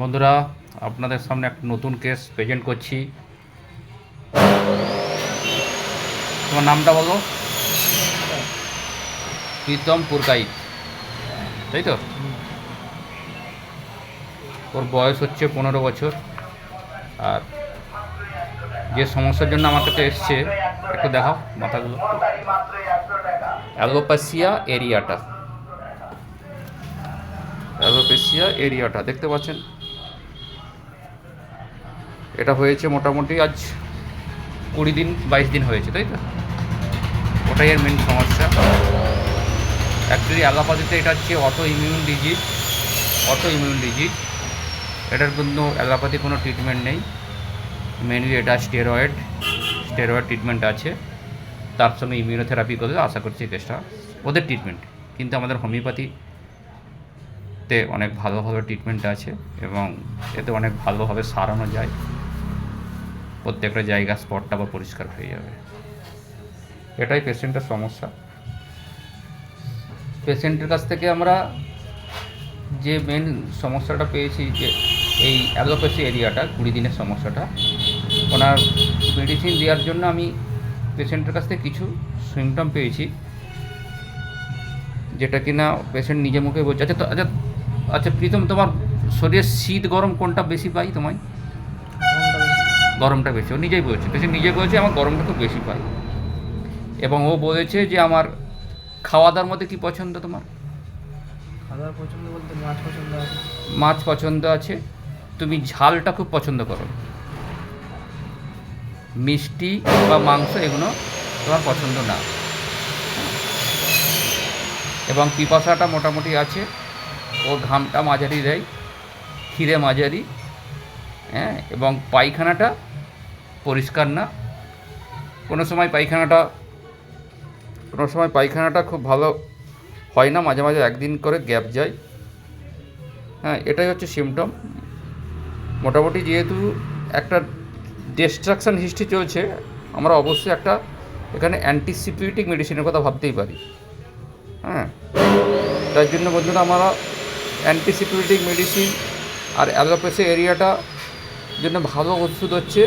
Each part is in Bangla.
বন্ধুরা, আপনাদের সামনে একটা নতুন কেস প্রেজেন্ট করছি। তোমার নামটা বলো। প্রীতম পুরকাইত, তাই তো? ওর বয়স হচ্ছে 15 বছর। আর যে সমস্যার জন্য আমার কাছে এসছে, একটু দেখাও মাথাগুলো। অ্যালোপেসিয়া এরিয়াটা দেখতে পাচ্ছেন। এটা হয়েছে মোটামুটি আজ 20-22 দিন হয়েছে, তাই তো? ওটাই এর মেন সমস্যা। অ্যাকচুয়ালি অ্যালোপ্যাথিতে এটা হচ্ছে অটো ইমিউন ডিজিজ। এটার জন্য অ্যালোপ্যাথি কোনো ট্রিটমেন্ট নেই। মেনলি এটা স্টেরয়েড ট্রিটমেন্ট আছে, তার সঙ্গে ইমিউনোথেরাপি করলে আশা করছি কেসটা ওদের ট্রিটমেন্ট। কিন্তু আমাদের হোমিওপ্যাথিতে অনেক ভালো ভালো ট্রিটমেন্ট আছে এবং এতে অনেক ভালোভাবে সারানো যায়। প্রত্যেকটা জায়গা স্পটটা আবার পরিষ্কার হয়ে যাবে। এটাই পেশেন্টের সমস্যা। পেশেন্টের কাছ থেকে আমরা যে মেন সমস্যাটা পেয়েছি, যে এই অ্যালোপ্যাথি এরিয়াটা 20 দিনের সমস্যাটা, ওনার মেডিসিন দেওয়ার জন্য আমি পেশেন্টের কাছ থেকে কিছু সিমটম পেয়েছি, যেটা কিনা পেশেন্ট নিজে মুখে বলছে। আচ্ছা প্রীতম, তোমার শরীরের শীত গরম কোনটা বেশি পাই? তোমায় গরমটা বেশি। ও নিজেই বলছে, পেশেন্ট নিজে বলছে আমার গরমটা খুব বেশি পাই। এবং ও বলেছে যে আমার খাওয়া দাওয়ার মধ্যে কী পছন্দ তোমার? খাবার পছন্দ বলতে মাছ পছন্দ আছে। মাছ পছন্দ আছে। তুমি ঝালটা খুব পছন্দ করো। মিষ্টি বা মাংস এগুলো তোমার পছন্দ না। এবং পিপাসাটা মোটামুটি আছে। ও ঘামটা মাঝারি দেয়, খিদে মাঝারি, হ্যাঁ। এবং পায়খানাটা পরিষ্কার না। কোনো সময় পায়খানাটা খুব ভালো হয় না, মাঝে মাঝে একদিন করে গ্যাপ যায়, হ্যাঁ। এটাই হচ্ছে সিমটম মোটামুটি। যেহেতু একটা ডিস্ট্রাকশান হিস্ট্রি চলছে, আমরা অবশ্যই একটা এখানে অ্যান্টিসিপিউটিক মেডিসিনের কথা ভাবতেই পারি, হ্যাঁ। তার জন্য বন্ধুরা, আমরা অ্যান্টিসিপিউটিক মেডিসিন আর অ্যালোপ্যাথি এরিয়াটা জন্য ভালো ওষুধ হচ্ছে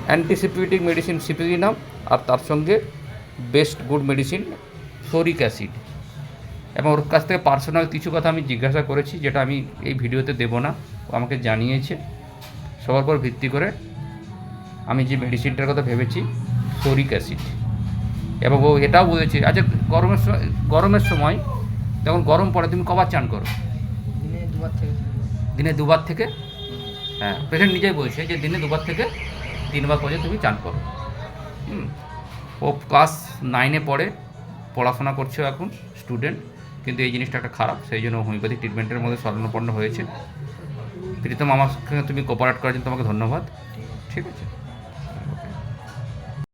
অ্যান্টিসিপিউটিক মেডিসিন সিপিলিনাম, আর তার সঙ্গে বেস্ট গুড মেডিসিন ফোরিক অ্যাসিড। এবং ওর কাছ থেকে পার্সোনাল কিছু কথা আমি জিজ্ঞাসা করেছি, যেটা আমি এই ভিডিওতে দেবো না। ও আমাকে জানিয়েছে। সবার পর ভিত্তি করে আমি যে মেডিসিনটার কথা ভেবেছি, ফোরিক অ্যাসিড। এবং ও এটাও বলেছে, আচ্ছা গরমের সময় যখন গরম পড়ে তুমি কবার চান করো? দিনে দুবার থেকে, হ্যাঁ। পেশেন্ট নিজেই বলছে যে দিনে 2বার থেকে 3বার পর্যন্ত তুমি চান করো। ও ক্লাস 9-এ পড়ে, পড়াশোনা করছে এখন, স্টুডেন্ট। কিন্তু এই জিনিসটা একটা খারাপ, সেই জন্য হোমিওপ্যাথিক ট্রিটমেন্টের মধ্যে শরণাপন্ন হয়েছে। প্রীতম, আমার সঙ্গে তুমি কোঅপারেট করার জন্য তোমাকে ধন্যবাদ। ঠিক আছে।